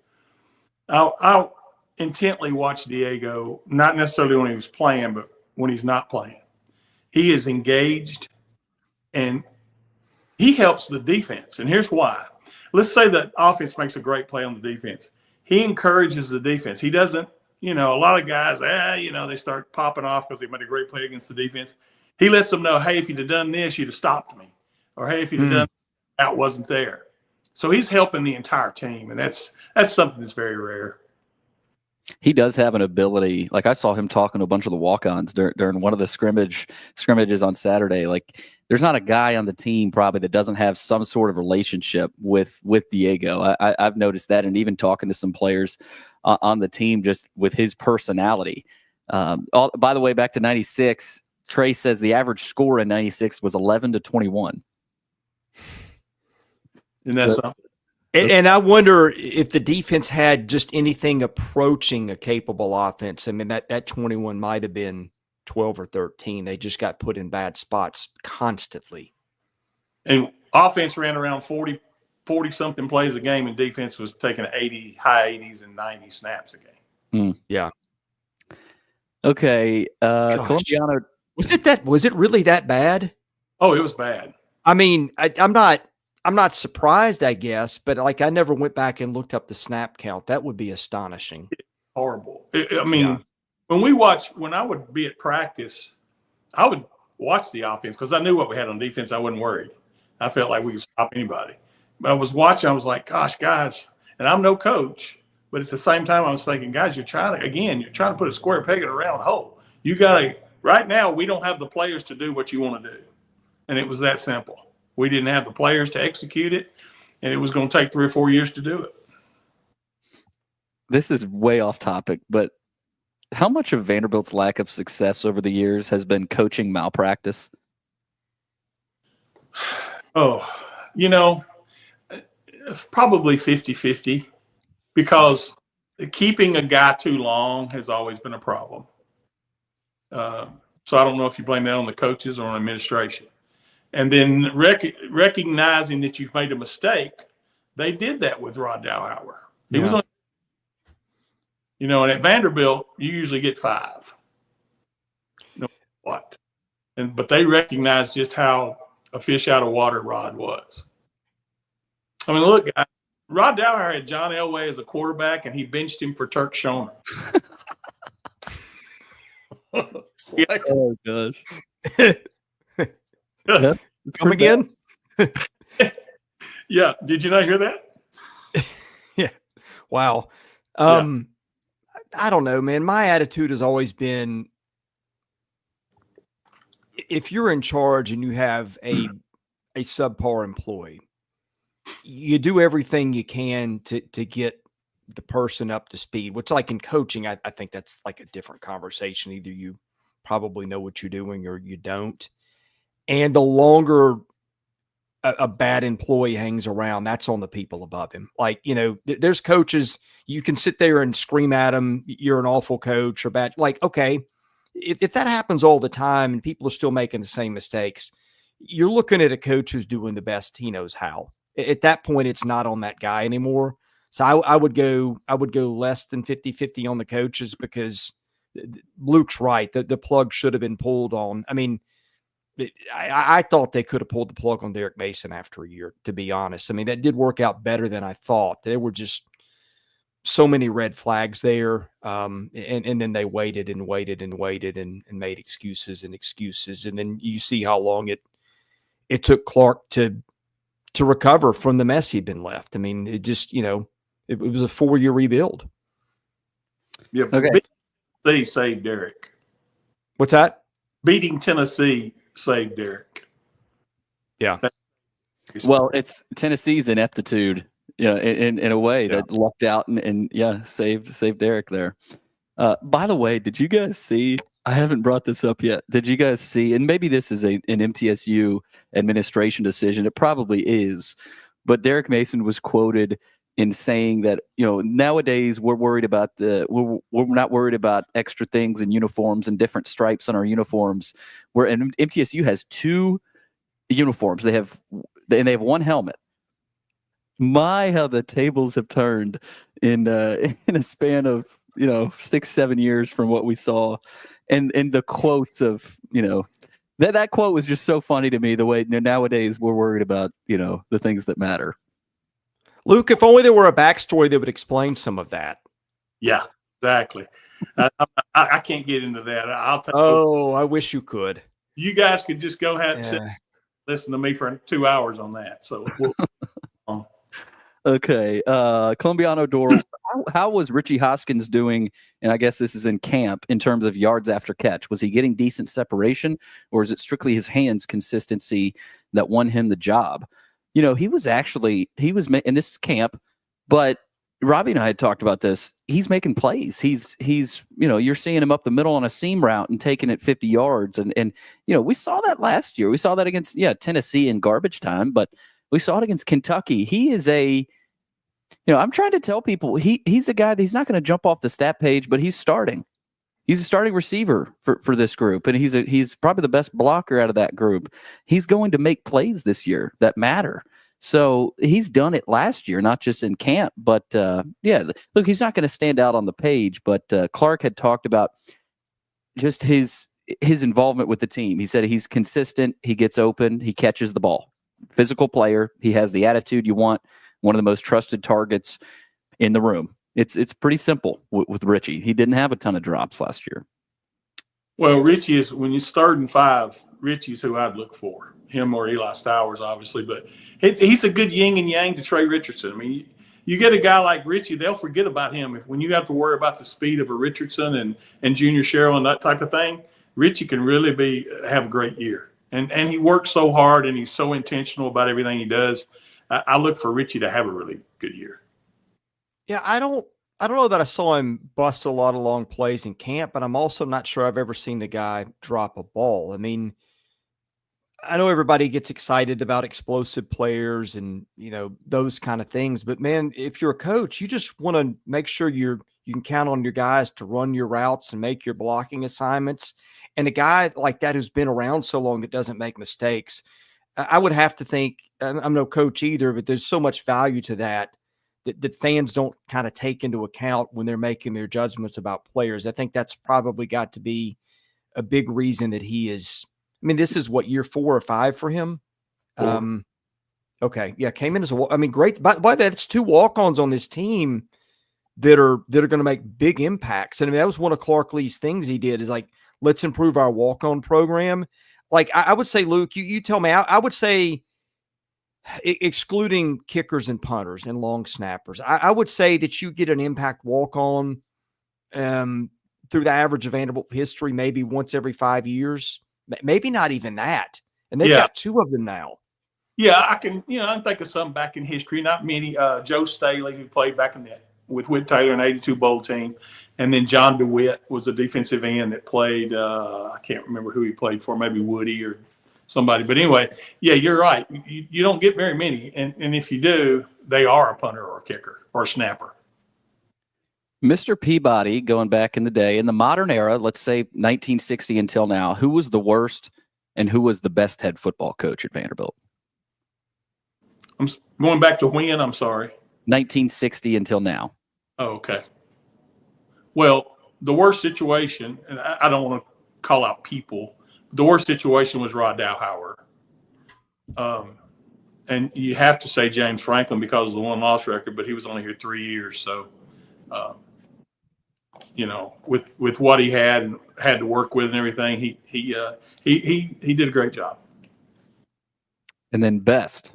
I intently watched Diego, not necessarily when he was playing, but when he's not playing. He is engaged and he helps the defense. And here's why. Let's say the offense makes a great play on the defense. He encourages the defense. He doesn't, a lot of guys, they start popping off because they made a great play against the defense. He lets them know, hey, if you'd have done this, you'd have stopped me. Or, hey, if you'd have done that, wasn't there. So he's helping the entire team, and that's something that's very rare. He does have an ability. Like I saw him talking to a bunch of the walk-ons during one of the scrimmages on Saturday. Like there's not a guy on the team probably that doesn't have some sort of relationship with Diego. I've noticed that, and even talking to some players on the team just with his personality. By the way, back to 96, Trey says the average score in 96 was 11-21. And that's something. And I wonder if the defense had just anything approaching a capable offense. I mean, that 21 might have been 12 or 13. They just got put in bad spots constantly. And offense ran around 40-something plays a game, and defense was taking high 80s and 90 snaps a game. Yeah. Okay. Colombiano. Was it really that bad? Oh, it was bad. I mean, I'm not I'm not surprised, I guess, but like I never went back and looked up the snap count. That would be astonishing. Horrible. I mean, when I would be at practice, I would watch the offense because I knew what we had on defense. I wasn't worried. I felt like we could stop anybody. But I was watching, I was like, gosh, guys, and I'm no coach, but at the same time, I was thinking, guys, you're trying to put a square peg in a round hole. You got to, right now, we don't have the players to do what you want to do. And it was that simple. We didn't have the players to execute it, and it was going to take 3 or 4 years to do it. This is way off topic, but how much of Vanderbilt's lack of success over the years has been coaching malpractice? Oh, probably 50-50 because keeping a guy too long has always been a problem. So I don't know if you blame that on the coaches or on administration. And then recognizing that you've made a mistake, they did that with Rod Dowhower. He was on, and at Vanderbilt, you usually get 5. No what? But they recognized just how a fish out of water Rod was. I mean, look, Rod Dowhower had John Elway as a quarterback, and he benched him for Turk Schoner. Oh, gosh. Come again? Yeah. Did you not hear that? Yeah. Wow. I don't know, man. My attitude has always been, if you're in charge and you have a subpar employee, you do everything you can to get the person up to speed, which like in coaching, I think that's like a different conversation. Either you probably know what you're doing or you don't. And the longer a bad employee hangs around, that's on the people above him. Like, there's coaches, you can sit there and scream at them, you're an awful coach or bad. Like, okay, if that happens all the time and people are still making the same mistakes, you're looking at a coach who's doing the best he knows how. At that point, it's not on that guy anymore. So I would go less than 50-50 on the coaches because Luke's right. The plug should have been pulled on. I mean, I thought they could have pulled the plug on Derrick Mason after a year, to be honest. I mean, that did work out better than I thought. There were just so many red flags there. And then they waited and waited and waited and made excuses and excuses. And then you see how long it took Clark to recover from the mess he'd been left. I mean, it just, it was a 4-year rebuild. Yeah. Okay. Tennessee saved Derrick. What's that? Beating Tennessee saved Derrick. Yeah. Well, it's Tennessee's ineptitude, in a way that lucked out and saved Derrick there. By the way, did you guys see? I haven't brought this up yet. Did you guys see? And maybe this is an MTSU administration decision. It probably is. But Derrick Mason was quoted in saying that nowadays we're worried about we're not worried about extra things in uniforms and different stripes on our uniforms. And MTSU has 2 uniforms. They have 1 helmet. How the tables have turned in a span of 6-7 years from what we saw, and the quotes of that quote was just so funny to me. The way nowadays we're worried about the things that matter. Luke, if only there were a backstory that would explain some of that. Yeah, exactly. I can't get into that. I wish you could. You guys could just go ahead and sit and listen to me for 2 hours on that. So, okay. Columbiano Door, how was Richie Hoskins doing? And I guess this is in camp in terms of yards after catch. Was he getting decent separation, or is it strictly his hands consistency that won him the job? He was and this is camp, but Robbie and I had talked about this. He's making plays. He's you're seeing him up the middle on a seam route and taking it 50 yards. And we saw that last year. We saw that against Tennessee in garbage time, but we saw it against Kentucky. He is I'm trying to tell people he's a guy that he's not going to jump off the stat page, but he's starting. He's a starting receiver for this group, and he's probably the best blocker out of that group. He's going to make plays this year that matter. So he's done it last year, not just in camp. But, look, he's not going to stand out on the page. But Clark had talked about just his involvement with the team. He said he's consistent. He gets open. He catches the ball. physical player. He has the attitude you want. One of the most trusted targets in the room. It's pretty simple with Richie. He didn't have a ton of drops last year. Well, Richie is, when you start in 5, Richie's who I'd look for. Him or Eli Stowers, obviously, but he's a good yin and yang to Trey Richardson. I mean, you get a guy like Richie, they'll forget about him. When you have to worry about the speed of a Richardson and Junior Sherrill and that type of thing, Richie can really have a great year. And he works so hard and he's so intentional about everything he does. I look for Richie to have a really good year. Yeah, I don't know that I saw him bust a lot of long plays in camp, but I'm also not sure I've ever seen the guy drop a ball. I mean, I know everybody gets excited about explosive players and, those kind of things, but man, if you're a coach, you just want to make sure you can count on your guys to run your routes and make your blocking assignments. And a guy like that who's been around so long that doesn't make mistakes, I would have to think, I'm no coach either, but there's so much value to that fans don't kind of take into account when they're making their judgments about players. I think that's probably got to be a big reason that he is. I mean, this is what, year 4 or 5 for him? 4. Okay. Yeah. Came in as great. By the way, that's 2 walk-ons on this team that are going to make big impacts. And I mean, that was one of Clark Lee's things he did, is like, let's improve our walk-on program. Like I would say, Luke, you tell me, I would say, excluding kickers and punters and long snappers, I would say that you get an impact walk-on through the average of Vanderbilt history, maybe once every 5 years, maybe not even that. And they've got 2 of them now. Yeah, I can think of some back in history, not many. Joe Staley, who played back with Whit Taylor in '82 bowl team. And then John DeWitt was a defensive end that played, I can't remember who he played for, maybe Woody or somebody. But anyway, yeah, you're right. You don't get very many. And if you do, they are a punter or a kicker or a snapper. Mr. Peabody, going back in the day, in the modern era, let's say 1960 until now, who was the worst and who was the best head football coach at Vanderbilt? I'm going back to when? I'm sorry. 1960 until now. Oh, okay. Well, the worst situation, and I don't want to call out people, the worst situation was Rod Dowhauer. And you have to say James Franklin because of the 1-loss record, but he was only here 3 years. So, with what he had to work with and everything, he did a great job. And then best.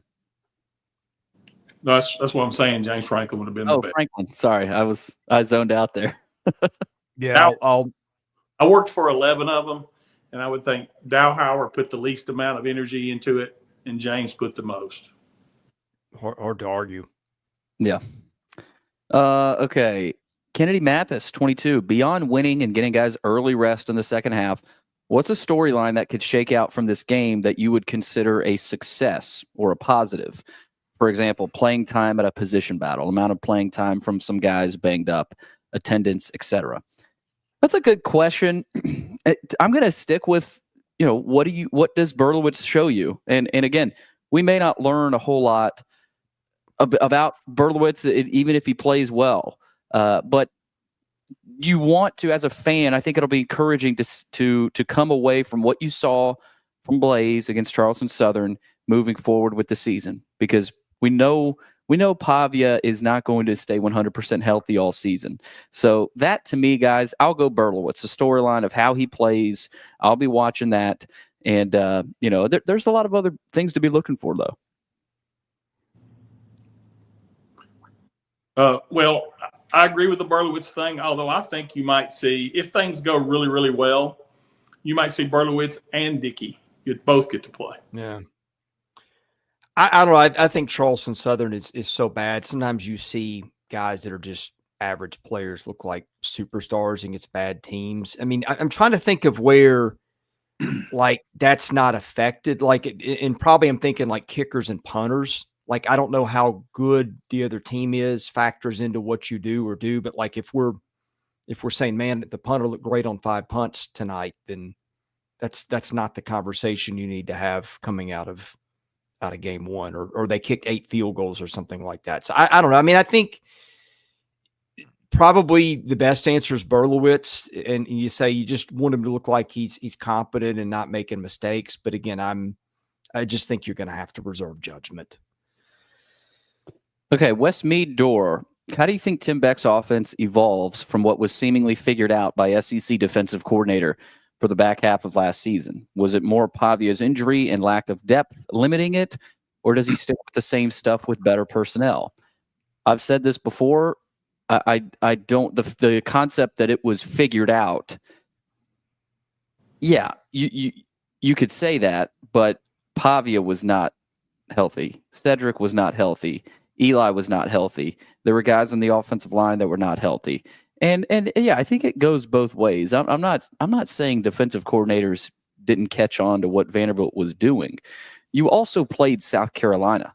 That's what I'm saying. James Franklin would have been the best. Franklin. Sorry, I zoned out there. Yeah, I worked for 11 of them, and I would think Dowhauer put the least amount of energy into it, and James put the most. Hard to argue. Yeah. Okay. Kennedy Mathis, 22. Beyond winning and getting guys early rest in the second half, what's a storyline that could shake out from this game that you would consider a success or a positive? For example, playing time at a position battle, amount of playing time from some guys banged up, attendance, etc. That's a good question. I'm going to stick with, what does Berlowitz show you? And again, we may not learn a whole lot about Berlowitz, even if he plays well. But you want to, as a fan, I think it'll be encouraging to come away from what you saw from Blaze against Charleston Southern moving forward with the season, because we know Pavia is not going to stay 100% healthy all season. So that, to me, guys, I'll go Berlowitz, the storyline of how he plays. I'll be watching that. And, there's a lot of other things to be looking for, though. Well, I agree with the Berlowitz thing, although I think you might see, if things go really, really well, you might see Berlowitz and Dickey. You'd both get to play. Yeah. I don't know. I think Charleston Southern is so bad. Sometimes you see guys that are just average players look like superstars against bad teams. I mean, I'm trying to think of where, like, that's not affected. Like, and probably I'm thinking like kickers and punters. Like, I don't know how good the other team is factors into what you do or do. But like, if we're saying, man, the punter looked great on 5 punts tonight, then that's not the conversation you need to have coming out of game one, or they kicked 8 field goals or something like that. So I don't know. I mean, I think probably the best answer is Berlowitz, and you say you just want him to look like he's competent and not making mistakes. But again, I just think you're going to have to reserve judgment. Okay, Westmead Door. How do you think Tim Beck's offense evolves from what was seemingly figured out by SEC defensive coordinator for the back half of last season? Was it more Pavia's injury and lack of depth limiting it, or does he stick with the same stuff with better personnel? I've said this before. I don't the concept that it was figured out. Yeah, you could say that, but Pavia was not healthy. Cedric was not healthy. Eli was not healthy. There were guys on the offensive line that were not healthy. And yeah, I think it goes both ways. I'm not saying defensive coordinators didn't catch on to what Vanderbilt was doing. You also played South Carolina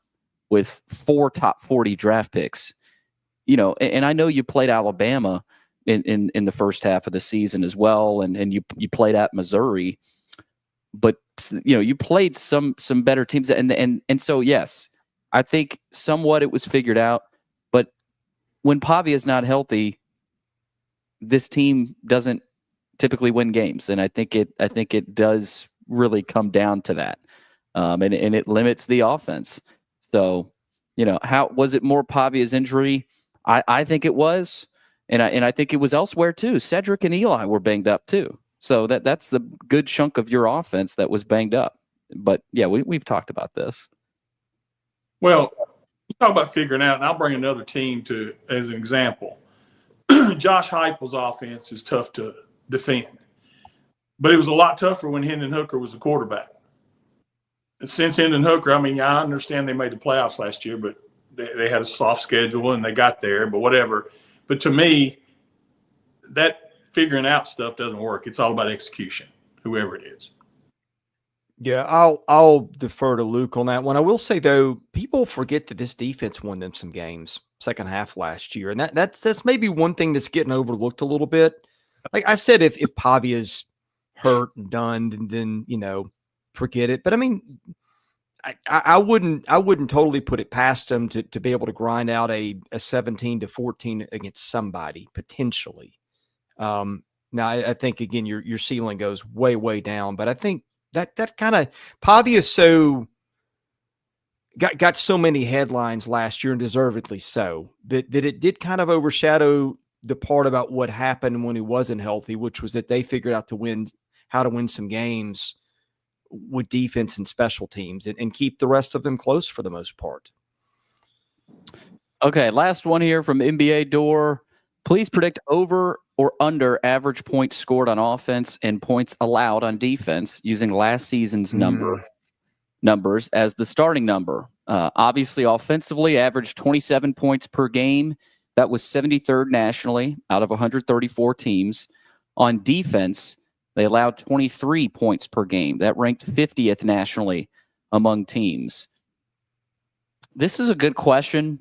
with 4 top 40 draft picks. And I know you played Alabama in the first half of the season as well, and you played at Missouri. But you played some better teams, and so yes, I think somewhat it was figured out. But when Pavia is not healthy, this team doesn't typically win games, and I think it does really come down to that, and it limits the offense. So, how was it more Pavia's injury? I think it was, and I think it was elsewhere too. Cedric and Eli were banged up too, so that's the good chunk of your offense that was banged up. But yeah, we've talked about this. Well, you talk about figuring out, and I'll bring another team as an example. Josh Heupel's offense is tough to defend, but it was a lot tougher when Hendon Hooker was the quarterback. And since Hendon Hooker, I understand they made the playoffs last year, but they had a soft schedule and they got there, but whatever. But to me, that figuring out stuff doesn't work. It's all about execution, whoever it is. Yeah, I'll defer to Luke on that one. I will say, though, people forget that this defense won them some games second half last year. And that's maybe one thing that's getting overlooked a little bit. Like I said, if Pavia's hurt and done, then forget it. But I wouldn't totally put it past them to be able to grind out a 17-14 against somebody potentially. Now I think again your ceiling goes way, way down, but I think that kind of Pavia got so many headlines last year, and deservedly so, that it did kind of overshadow the part about what happened when he wasn't healthy, which was that they figured out how to win some games with defense and special teams and keep the rest of them close for the most part. Okay, last one here from NBA Door. Please predict over or under average points scored on offense and points allowed on defense using last season's numbers as the starting number. Obviously, offensively, averaged 27 points per game. That was 73rd nationally out of 134 teams. On defense, they allowed 23 points per game. That ranked 50th nationally among teams. This is a good question.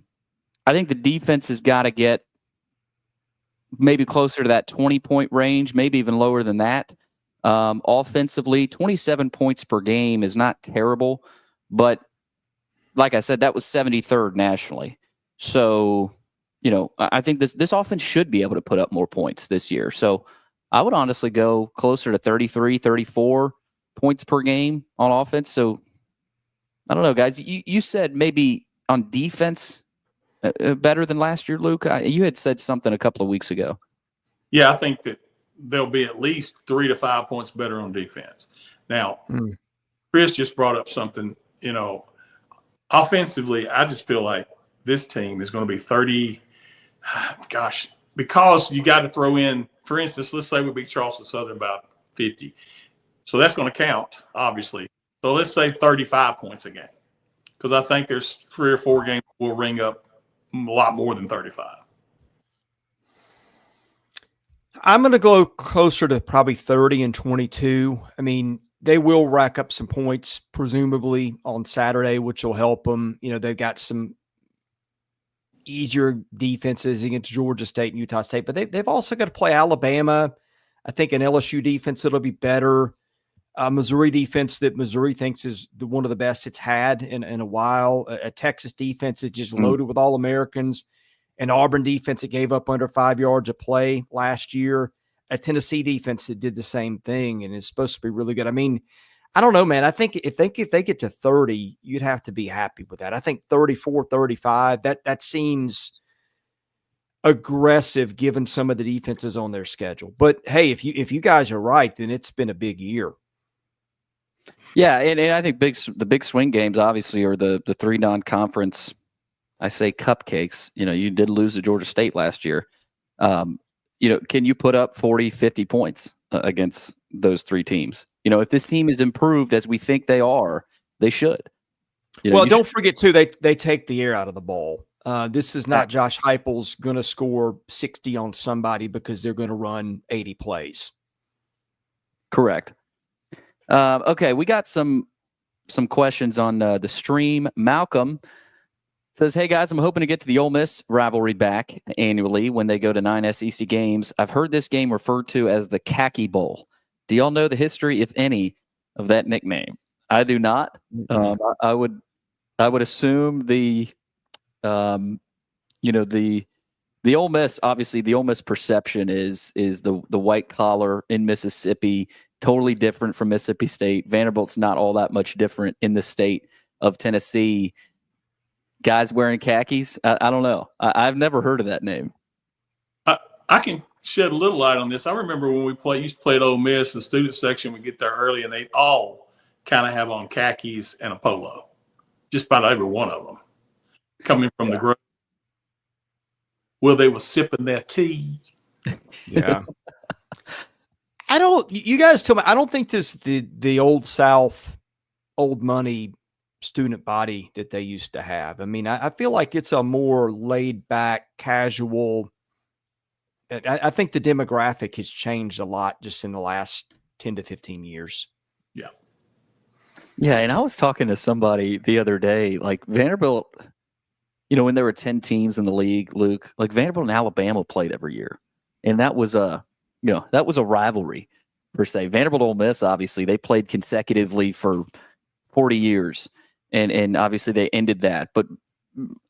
I think the defense has got to get maybe closer to that 20-point range, maybe even lower than that. Offensively, 27 points per game is not terrible, but like I said, that was 73rd nationally. So, I think this offense should be able to put up more points this year. So I would honestly go closer to 33, 34 points per game on offense. So I don't know, guys. You said maybe on defense better than last year, Luke. You had said something a couple of weeks ago. Yeah, I think that they'll be at least 3 to 5 points better on defense. Now, Chris just brought up something, offensively, I just feel like this team is going to be 30. Gosh, because you got to throw in, for instance, let's say we beat Charleston Southern about 50. So that's going to count, obviously. So let's say 35 points a game, because I think there's 3 or 4 games will ring up a lot more than 35. I'm going to go closer to probably 30 and 22. They will rack up some points, presumably, on Saturday, which will help them. They've got some easier defenses against Georgia State and Utah State, but they've also got to play Alabama. I think an LSU defense that'll be better. Missouri defense that Missouri thinks is one of the best it's had in a while. A Texas defense that's just loaded with All-Americans. An Auburn defense that gave up under 5 yards of play last year. A Tennessee defense that did the same thing and is supposed to be really good. I don't know, man. I think if they get to 30, you'd have to be happy with that. I think 34, 35, that seems aggressive given some of the defenses on their schedule. But hey, if you guys are right, then it's been a big year. Yeah, and I think the big swing games obviously are the 3 non-conference, I say cupcakes. You did lose to Georgia State last year. Can you put up 40, 50 points against those 3 teams? If this team is improved as we think they are, they should. Don't forget too, they take the air out of the ball. This is not Josh Heupel's going to score 60 on somebody because they're going to run 80 plays. Correct. Okay, we got some questions on the stream. Malcolm says, "Hey guys, I'm hoping to get to the Ole Miss rivalry back annually when they go to 9 SEC games. I've heard this game referred to as the Khaki Bowl. Do y'all know the history, if any, of that nickname?" I do not. I would assume the Ole Miss, obviously the Ole Miss perception is the white collar in Mississippi, totally different from Mississippi State. Vanderbilt's not all that much different in the state of Tennessee. Guys wearing khakis, I don't know. I've never heard of that name. I can shed a little light on this. I remember when we used to play at Ole Miss, the student section would get there early, and they all kind of have on khakis and a polo, just about every one of them, coming from the group. Well, they were sipping their tea. Yeah. You guys tell me, I don't think this the Old South, old money student body that they used to have. I mean, I feel like it's a more laid back, casual. I think the demographic has changed a lot just in the last 10 to 15 years. Yeah. Yeah. And I was talking to somebody the other day, like Vanderbilt, when there were 10 teams in the league, Luke, like Vanderbilt and Alabama played every year. And that was a rivalry per se. Vanderbilt Ole Miss, obviously, they played consecutively for 40 years. And obviously they ended that. But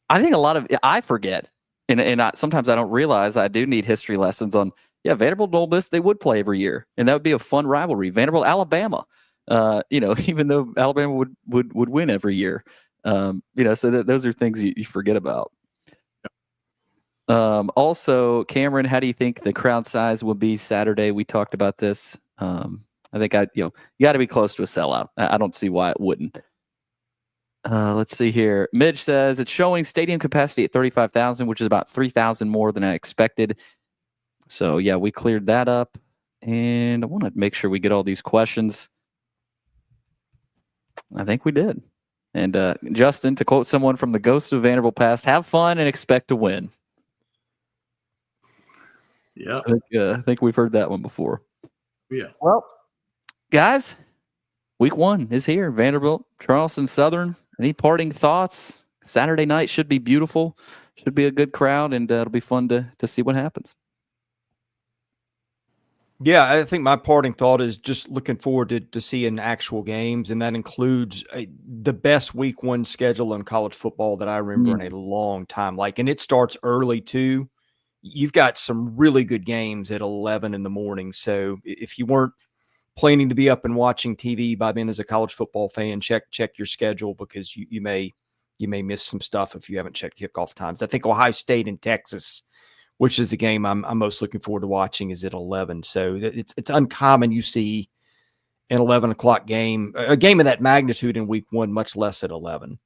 I think I forget. And sometimes I don't realize I do need history lessons on, Vanderbilt and Ole Miss, they would play every year. And that would be a fun rivalry. Vanderbilt, Alabama, even though Alabama would win every year. So those are things you forget about. Also, Cameron, how do you think the crowd size will be Saturday? We talked about this. I think you got to be close to a sellout. I don't see why it wouldn't. Let's see here. Midge says it's showing stadium capacity at 35,000, which is about 3,000 more than I expected. So yeah, we cleared that up, and I want to make sure we get all these questions. I think we did. And Justin, to quote someone from the Ghosts of Vanderbilt past, have fun and expect to win. Yeah. I think we've heard that one before. Yeah. Well, guys, week 1 is here. Vanderbilt, Charleston Southern. Any parting thoughts? Saturday night should be beautiful. Should be a good crowd, and it'll be fun to see what happens. Yeah, I think my parting thought is just looking forward to seeing actual games, and that includes the best week 1 schedule in college football that I remember in a long time. And it starts early too. You've got some really good games at 11 in the morning. So if you weren't planning to be up and watching TV by then as a college football fan, check your schedule, because you may miss some stuff if you haven't checked kickoff times. I think Ohio State and Texas, which is the game I'm most looking forward to watching, is at 11. So it's uncommon you see an 11 o'clock game, a game of that magnitude in week 1, much less at 11.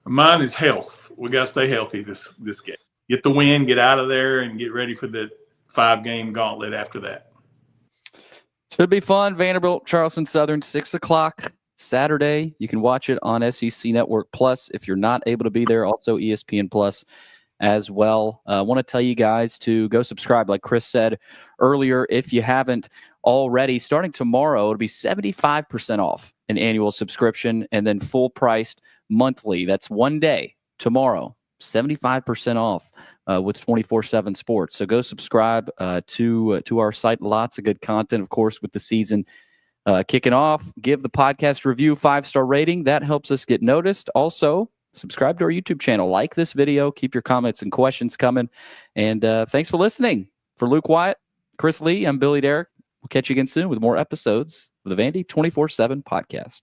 Mine is health. We got to stay healthy this game. Get the win, get out of there, and get ready for the 5-game gauntlet after that. Should be fun. Vanderbilt, Charleston Southern, 6 o'clock Saturday. You can watch it on SEC Network Plus if you're not able to be there. Also ESPN Plus as well. I want to tell you guys to go subscribe, like Chris said earlier, if you haven't already. Starting tomorrow, it'll be 75% off an annual subscription, and then full priced monthly. That's one day tomorrow. 75% off with 24/7 Sports. So go subscribe to our site. Lots of good content, of course, with the season kicking off. Give the podcast review 5-star rating. That helps us get noticed. Also, subscribe to our YouTube channel. Like this video. Keep your comments and questions coming. And thanks for listening. For Luke Wyatt, Chris Lee, I'm Billy Derrick. We'll catch you again soon with more episodes of the Vandy 24/7 podcast.